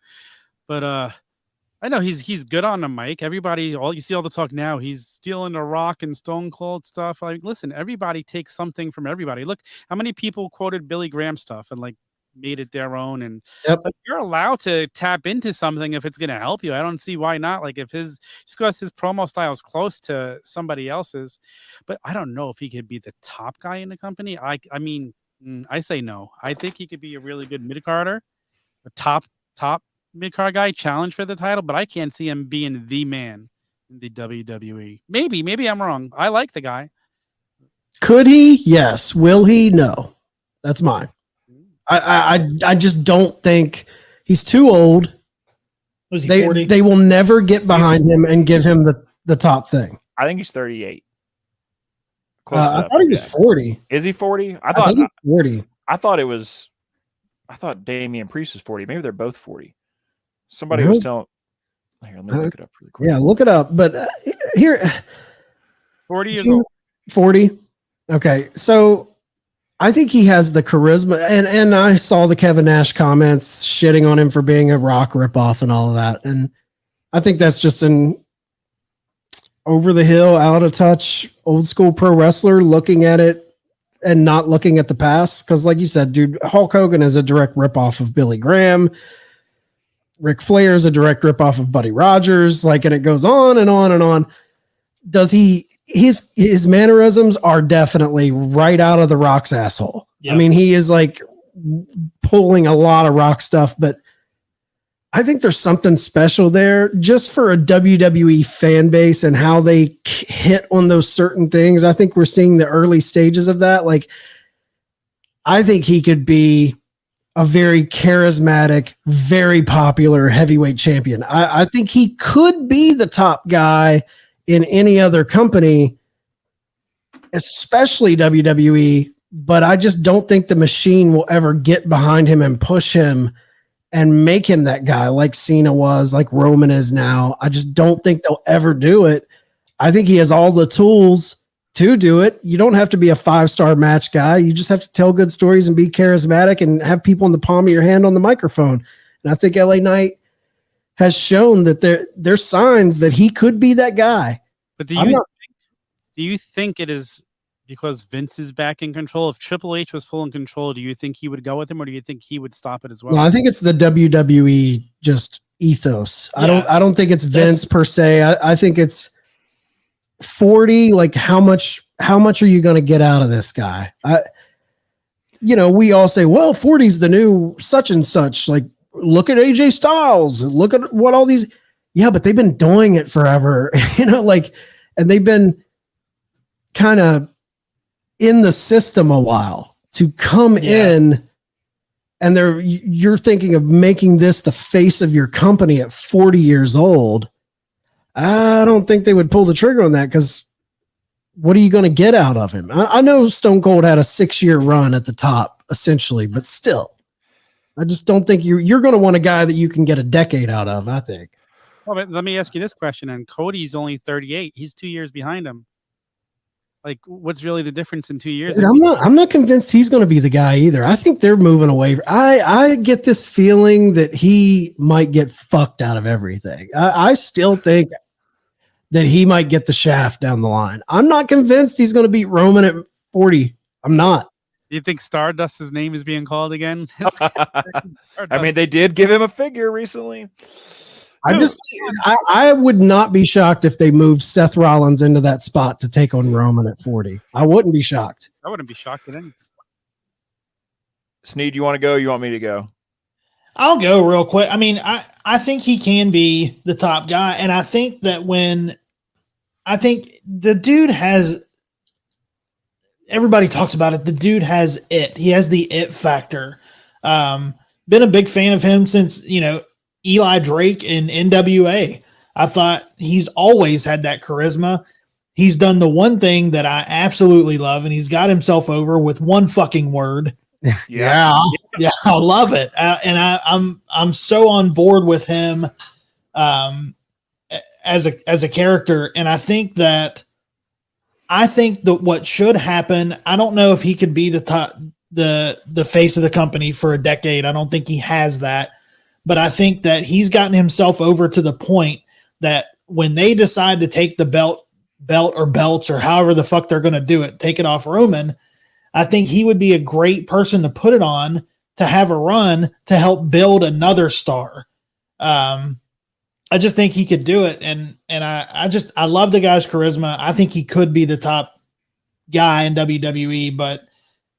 S4: But I know he's good on the mic. Everybody, you see all the talk now, he's stealing the Rock and Stone Cold stuff. Like, listen, everybody takes something from everybody. Look, how many people quoted Billy Graham stuff and like made it their own. And like, you're allowed to tap into something if it's going to help you. I don't see why not. Like, if just because his promo style is close to somebody else's, but I don't know if he could be the top guy in the company. I mean, I say no. I think he could be a really good mid-carder, a top mid-card guy, challenge for the title, but I can't see him being the man in the WWE. Maybe I'm wrong. I like the guy.
S3: Could he? Yes. Will he? No. That's mine. I just don't think he's too old.
S2: Was he 40?
S3: They will never get behind him and give him the top thing.
S5: I think he's 38.
S3: I thought he was 40.
S5: Is he 40?
S3: I think he's 40.
S5: I thought Damian Priest was 40. Maybe they're both 40. Somebody was telling. Here, let me look it up really quick.
S3: Yeah, look it up. But here,
S4: 40 years old.
S3: 40. Okay, so I think he has the charisma, and I saw the Kevin Nash comments shitting on him for being a Rock ripoff and all of that, and I think that's just an over the hill, out of touch, old school pro wrestler looking at it and not looking at the past. Because, like you said, dude, Hulk Hogan is a direct ripoff of Billy Graham. Ric Flair is a direct ripoff of Buddy Rogers. Like, and it goes on and on and on. Does he? His mannerisms are definitely right out of the Rock's asshole. Yep. I mean, he is like pulling a lot of Rock stuff, but I think there's something special there just for a WWE fan base and how they hit on those certain things. I think we're seeing the early stages of that. Like, I think he could be a very charismatic, very popular heavyweight champion. I think he could be the top guy in any other company, especially WWE, but I just don't think the machine will ever get behind him and push him and make him that guy like Cena was, like Roman is now. I just don't think they'll ever do it. I think he has all the tools to do it. You don't have to be a 5-star match guy. You just have to tell good stories and be charismatic and have people in the palm of your hand on the microphone. And I think LA Knight has shown that there's signs that he could be that guy.
S4: But do you think it is because Vince is back in control? If Triple H was full in control, do you think he would go with him, or do you think he would stop it as well?
S3: No, I think it's the WWE just ethos. Yeah. I don't think it's Vince per se. I think it's 40. Like, how much are you going to get out of this guy? We all say, well, 40 is the new such and such. Like, look at AJ Styles. Look at what all these. Yeah, but they've been doing it forever, and they've been kind of in the system a while to come in, and you're thinking of making this the face of your company at 40 years old. I don't think they would pull the trigger on that, because what are you going to get out of him? I know Stone Cold had a 6-year run at the top, essentially, but still. I just don't think you're going to want a guy that you can get a decade out of, I think.
S4: Oh, but let me ask you this question. And Cody's only 38. He's 2 years behind him. Like, what's really the difference in 2 years?
S3: Dude, I'm not convinced he's going to be the guy either. I think they're moving away. I get this feeling that he might get fucked out of everything. I still think that he might get the shaft down the line. I'm not convinced he's going to beat Roman at 40. I'm not.
S4: You think Stardust's name is being called again?
S5: I mean, they did give him a figure recently.
S3: I would not be shocked if they moved Seth Rollins into that spot to take on Roman at 40. I wouldn't be shocked.
S4: I wouldn't be shocked at anything.
S5: Sneed, you want to go? You want me to go?
S2: I'll go real quick. I mean, I think he can be the top guy. And I think that I think the dude has, everybody talks about it. The dude has it. He has the it factor. Been a big fan of him since, Eli Drake in NWA. I thought he's always had that charisma. He's done the one thing that I absolutely love, and he's got himself over with one fucking word.
S3: Yeah,
S2: I love it, and I'm so on board with him as a character. And I think that what should happen. I don't know if he could be the top, the face of the company for a decade. I don't think he has that. But I think that he's gotten himself over to the point that when they decide to take the belt or belts or however the fuck they're going to do it, take it off Roman, I think he would be a great person to put it on, to have a run, to help build another star. I just think he could do it. And I love the guy's charisma. I think he could be the top guy in WWE, but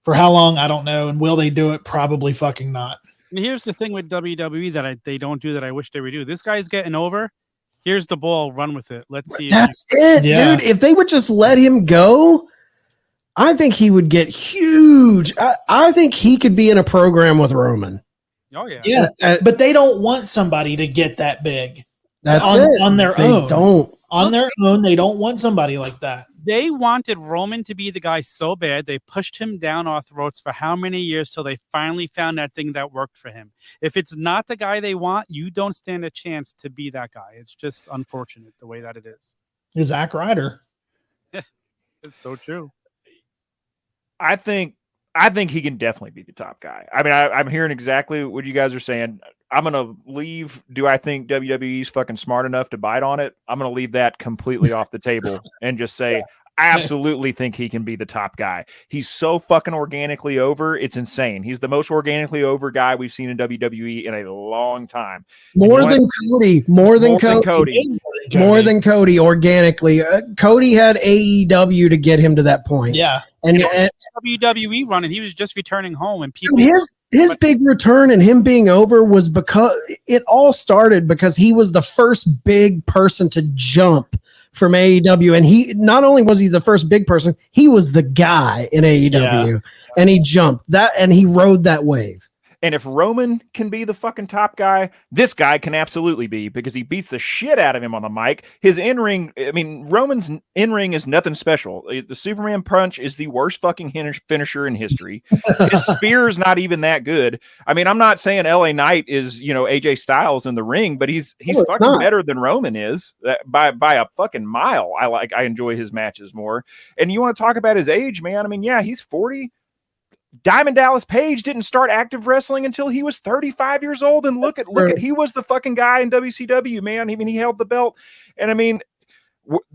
S2: for how long, I don't know. And will they do it? Probably fucking not.
S4: And here's the thing with WWE that they don't do that I wish they would do. This guy's getting over. Here's the ball. Run with it. Let's see.
S3: That's it, dude. If they would just let him go, I think he would get huge. I think he could be in a program with Roman.
S4: Oh, yeah.
S2: Yeah. But they don't want somebody to get that big.
S3: That's
S2: on their own.
S3: They don't.
S2: On their own, they don't want somebody like that.
S4: They wanted Roman to be the guy so bad. They pushed him down our throats for how many years till they finally found that thing that worked for him. If it's not the guy they want, you don't stand a chance to be that guy. It's just unfortunate the way that it is.
S2: Zack Ryder.
S4: It's so true.
S5: I think he can definitely be the top guy. I mean, I'm hearing exactly what you guys are saying. I'm going to leave. Do I think WWE's fucking smart enough to bite on it? I'm going to leave that completely off the table and just say, I absolutely think he can be the top guy. He's so fucking organically over. It's insane. He's the most organically over guy we've seen in WWE in a long time.
S3: More than Cody organically. Cody had AEW to get him to that point.
S2: Yeah.
S3: And
S4: WWE running, he was just returning home, and people.
S3: His big return and him being over was because it all started because he was the first big person to jump from AEW, and he not only was he the first big person, he was the guy in AEW, and he jumped that and he rode that wave.
S5: And if Roman can be the fucking top guy, this guy can absolutely be, because he beats the shit out of him on the mic. His in-ring, I mean, Roman's in-ring is nothing special. The Superman punch is the worst fucking finisher in history. His spear's not even that good. I mean, I'm not saying LA Knight is, AJ Styles in the ring, but he's fucking better than Roman is by a fucking mile. I enjoy his matches more. And you want to talk about his age, man? I mean, yeah, he's 40. Diamond Dallas Page didn't start active wrestling until he was 35 years old. And look at, he was the fucking guy in WCW, man. I mean, he held the belt. And I mean,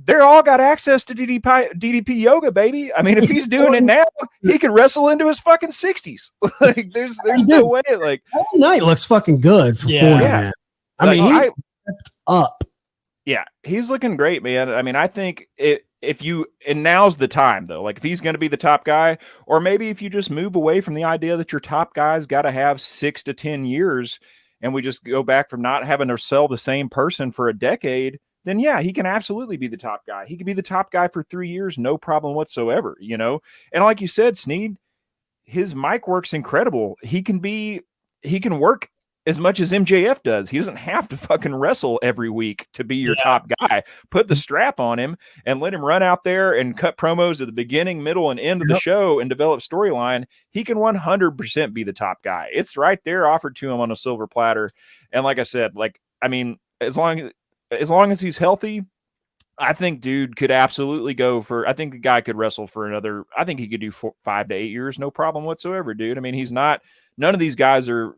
S5: they're all got access to DDP yoga, baby. I mean, if he's doing it now, he could wrestle into his fucking 60s. Like, there's no way. Like,
S3: all night looks fucking good for 40, man. I mean, he stepped up.
S5: Yeah, he's looking great, man. I mean, I think and now's the time, though. Like, if he's going to be the top guy, or maybe if you just move away from the idea that your top guy's got to have 6 to 10 years, and we just go back from not having to sell the same person for a decade, then yeah, he can absolutely be the top guy. He could be the top guy for 3 years, no problem whatsoever, And like you said, Sneed, his mic work's incredible. He can work as much as MJF does. He doesn't have to fucking wrestle every week to be your top guy. Put the strap on him and let him run out there and cut promos at the beginning, middle, and end of the show and develop storyline. He can 100% be the top guy. It's right there offered to him on a silver platter. And like I said, as long as as long as he's healthy, I think dude could absolutely go for, I think the guy could wrestle for another, I think he could do 5 to 8 years, no problem whatsoever, dude. I mean, he's not, none of these guys are,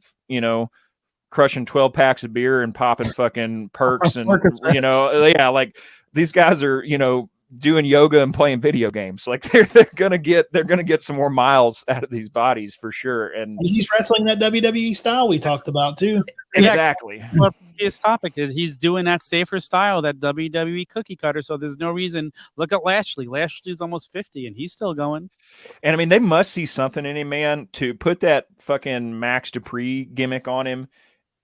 S5: crushing 12 packs of beer and popping fucking perks and, yeah, like these guys are, doing yoga and playing video games. Like they're gonna get some more miles out of these bodies for sure. And
S2: he's wrestling that WWE style we talked about too.
S5: Exactly.
S4: Well, his topic is he's doing that safer style, that WWE cookie cutter. So there's no reason. Look at Lashley. Lashley's almost 50 and he's still going.
S5: And I mean, they must see something in him, man, to put that fucking Max Dupree gimmick on him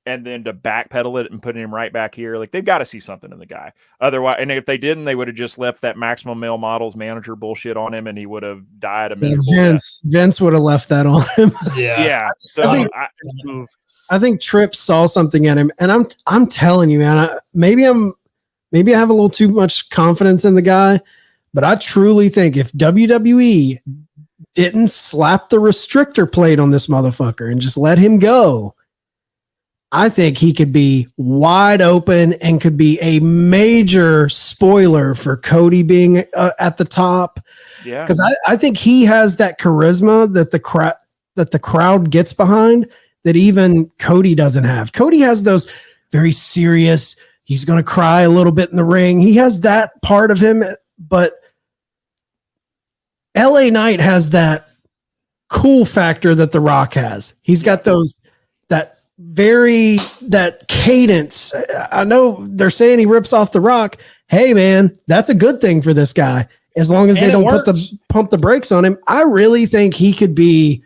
S5: and then to backpedal it and put him right back here. Like they've got to see something in the guy. Otherwise, and if they didn't, they would have just left that Maximum Male Models manager bullshit on him and he would have died a miserable
S3: Vince would have left that on him.
S5: Yeah. So
S3: I think Tripp saw something in him, and I'm telling you, man, maybe I have a little too much confidence in the guy, but I truly think if WWE didn't slap the restrictor plate on this motherfucker and just let him go, I think he could be wide open and could be a major spoiler for Cody being at the top.
S5: Yeah,
S3: because I think he has that charisma that the crowd gets behind that even Cody doesn't have. Cody has those very serious. He's going to cry a little bit in the ring. He has that part of him, but LA Knight has that cool factor that The Rock has. He's got that cadence. I know they're saying he rips off The Rock. Hey man, that's a good thing for this guy. As long as they don't pump the brakes on him, I really think he could be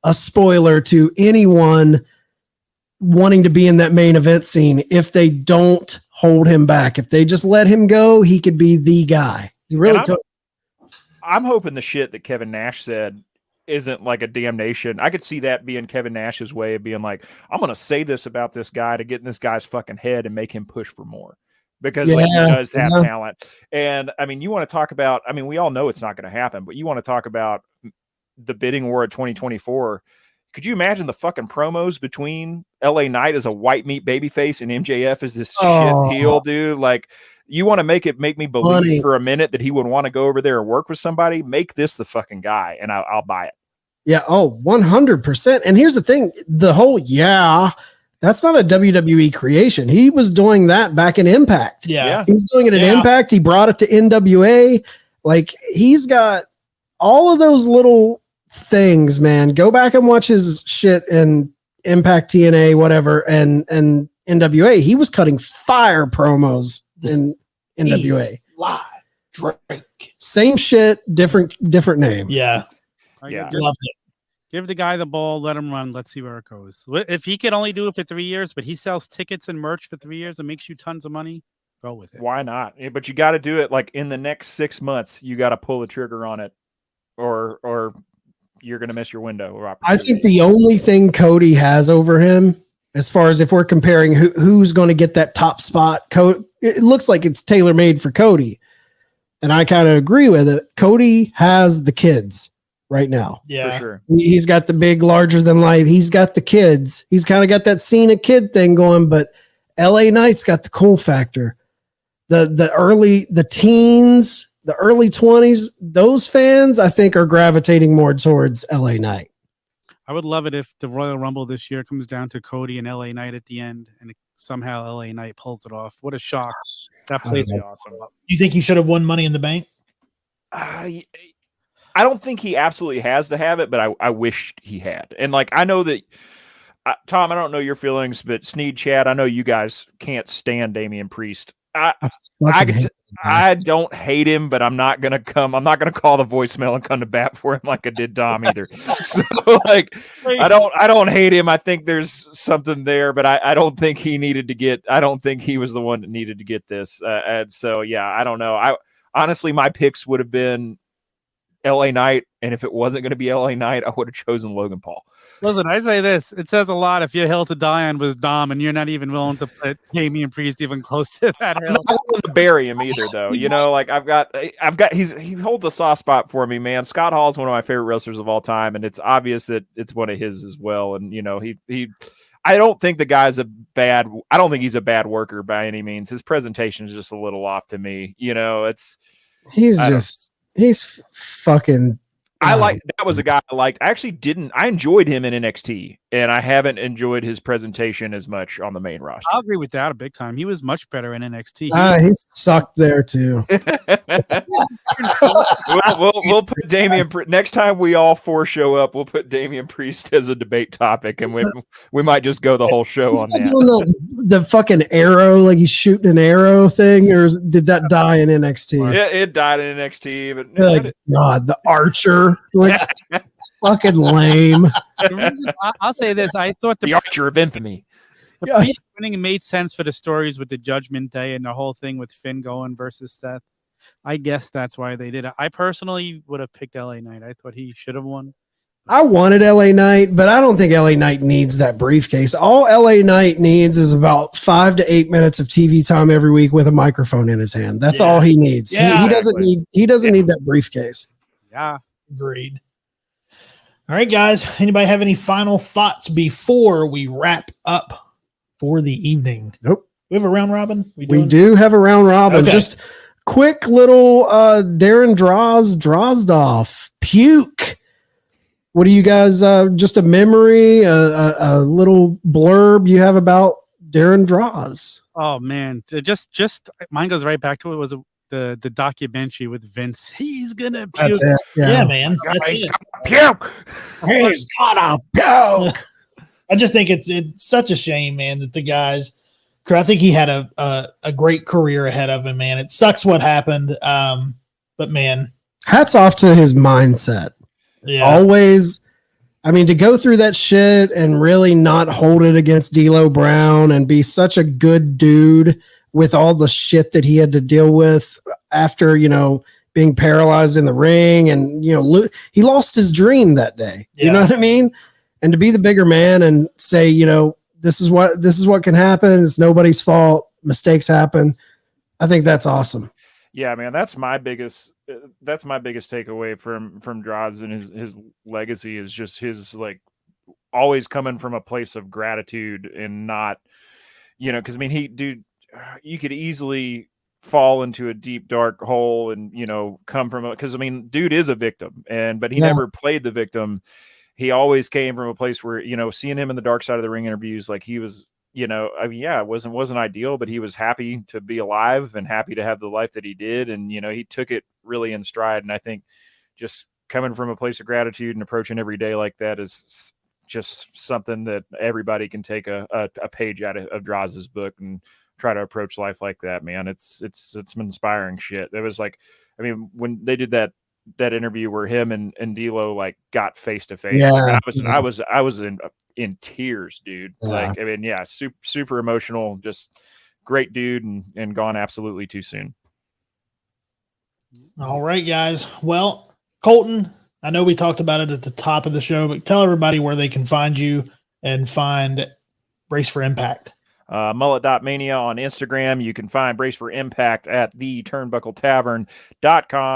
S3: a spoiler to anyone wanting to be in that main event scene. If they don't hold him back, if they just let him go, he could be the guy. He really could.
S5: I'm hoping the shit that Kevin Nash said isn't like a damnation. I could see that being Kevin Nash's way of being like, I'm going to say this about this guy to get in this guy's fucking head and make him push for more because he does have talent. And I mean, you want to talk about, I mean, we all know it's not going to happen, but you want to talk about the bidding war of 2024. Could you imagine the fucking promos between LA Knight as a white meat babyface and MJF as this shit heel dude? Like, you want to make me believe for a minute that he would want to go over there and work with somebody? Make this the fucking guy, and I'll buy it.
S3: Yeah. Oh, 100%. And here's the thing: the whole that's not a WWE creation. He was doing that back in Impact.
S2: Yeah,
S3: he's doing it in Impact. He brought it to NWA. Like he's got all of those little things. Man, go back and watch his shit in Impact, TNA, whatever, and NWA. He was cutting fire promos in NWA.
S2: Live Drake.
S3: Same shit, different name.
S2: Yeah.
S4: Love it. Give the guy the ball, let him run. Let's see where it goes. If he could only do it for 3 years, but he sells tickets and merch for 3 years and makes you tons of money, go with it.
S5: Why not? Yeah, but you got to do it like in the next 6 months. You got to pull the trigger on it, or you're going to miss your window.
S3: I think the only thing Cody has over him, as far as if we're comparing who's going to get that top spot, it looks like it's tailor-made for Cody. And I kind of agree with it. Cody has the kids right now.
S2: Yeah.
S5: For sure.
S3: He's got the big, larger than life. He's got the kids. He's kind of got that Cena kid thing going, but LA Knight's got the cool factor. The teens, the early 20s, those fans, I think, are gravitating more towards LA Knight.
S4: I would love it if the Royal Rumble this year comes down to Cody and LA Knight at the end, and somehow LA Knight pulls it off. What a shock. That place is awesome.
S2: You think he should have won Money in the Bank?
S5: I don't think he absolutely has to have it, but I wish he had. And like, I know that, Tom, I don't know your feelings, but Sneed, Chad, I know you guys can't stand Damian Priest. I don't hate him, but I'm not gonna call the voicemail and come to bat for him like I did Dom either. So like, I don't hate him. I think there's something there, but I don't think he was the one that needed to get this. And so yeah, I don't know. Honestly, my picks would have been LA Knight, and if it wasn't going to be LA Knight, I would have chosen Logan Paul.
S4: Listen, I say this: it says a lot if your hill to die on was Dom, and you're not even willing to put Damian Priest even close to that hill.
S5: I'm not willing to bury him either, though. You know, like I've got. He holds a soft spot for me, man. Scott Hall is one of my favorite wrestlers of all time, and it's obvious that it's one of his as well. And you know, I don't think the guy's I don't think he's a bad worker by any means. His presentation is just a little off to me.
S3: He's fucking.
S5: That was a guy I liked. I enjoyed him in NXT, and I haven't enjoyed his presentation as much on the main roster.
S4: I'll agree with that a big time. He was much better in NXT.
S3: He sucked there too.
S5: we'll put Damian next time we all four show up. We'll put Damian Priest as a debate topic, and we might just go the whole show on that.
S3: Doing the fucking arrow, like he's shooting an arrow thing, or did that die in NXT?
S5: It died in NXT, but
S3: God, the Archer, like fucking lame.
S4: I'll say this: I thought
S5: the Archer of Infamy.
S4: The Priest winning made sense for the stories with the Judgment Day and the whole thing with Finn going versus Seth. I guess that's why they did it. I personally would have picked LA Knight. I thought he should have won.
S3: I wanted LA Knight, but I don't think LA Knight needs that briefcase. All LA Knight needs is about 5 to 8 minutes of TV time every week with a microphone in his hand. That's all he needs.
S2: Yeah,
S3: he doesn't need that briefcase.
S4: Yeah.
S2: Agreed. All right, guys. Anybody have any final thoughts before we wrap up for the evening?
S3: Nope.
S2: We have a round robin?
S3: We do have a round robin.
S2: Okay.
S3: Just quick little Darren Drozdov puke. What do you guys, just a memory, a little blurb you have about Darren Droz?
S4: Oh man, just mine goes right back to it was the documentary with Vince. He's gonna puke.
S3: That's it.
S2: Yeah, man. That's it.
S5: Puke.
S3: He's gonna puke.
S2: I just think it's such a shame, man, that the guys. I think he had a great career ahead of him, man. It sucks what happened, but man,
S3: hats off to his mindset.
S2: Yeah,
S3: always. I mean, to go through that shit and really not hold it against D'Lo Brown and be such a good dude with all the shit that he had to deal with after, being paralyzed in the ring and, he lost his dream that day.
S2: Yeah.
S3: You know what I mean? And to be the bigger man and say, this is what can happen. It's nobody's fault. Mistakes happen. I think that's awesome.
S5: Yeah, man, that's my biggest takeaway from Droz and his legacy is just his always coming from a place of gratitude and not, because I mean you could easily fall into a deep dark hole and come from because I mean dude is a victim but he never played the victim. He always came from a place where seeing him in the Dark Side of the Ring interviews, like he was. It wasn't ideal, but he was happy to be alive and happy to have the life that he did. And, he took it really in stride. And I think just coming from a place of gratitude and approaching every day like that is just something that everybody can take a page out of Droz's book and try to approach life like that, man. It's some inspiring shit. It was when they did that interview where him and D'Lo got face to face. I was in tears, dude. Super emotional, just great dude and gone absolutely too soon.
S2: All right, guys. Well, Colton, I know we talked about it at the top of the show, but tell everybody where they can find you and find Brace for Impact.
S5: Mullet.mania on Instagram. You can find Brace for Impact at the turnbuckletavern.com,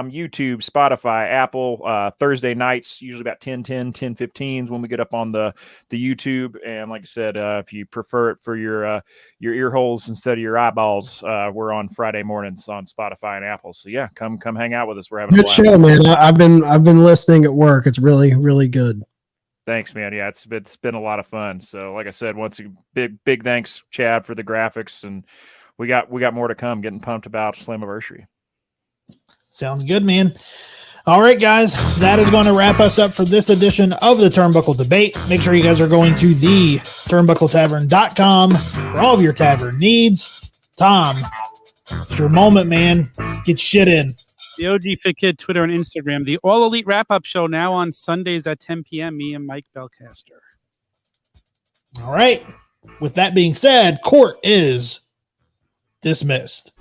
S5: YouTube, Spotify, Apple, Thursday nights, usually about 10:15 when we get up on the YouTube. And like I said, if you prefer it for your ear holes instead of your eyeballs, we're on Friday mornings on Spotify and Apple. So yeah, come hang out with us. We're having
S3: good
S5: a
S3: show, man. I've been listening at work. It's really, really good.
S5: Thanks, man. Yeah, it's been a lot of fun. So, like I said, once again, big thanks, Chad, for the graphics, and we got more to come. Getting pumped about Slammiversary.
S2: Sounds good, man. All right, guys, that is going to wrap us up for this edition of the Turnbuckle Debate. Make sure you guys are going to the turnbuckletavern.com for all of your tavern needs. Tom, it's your moment, man. Get shit in.
S4: The OG Fit Kid, Twitter and Instagram. The All Elite Wrap-Up Show now on Sundays at 10 p.m. Me and Mike Belcaster.
S2: All right. With that being said, court is dismissed.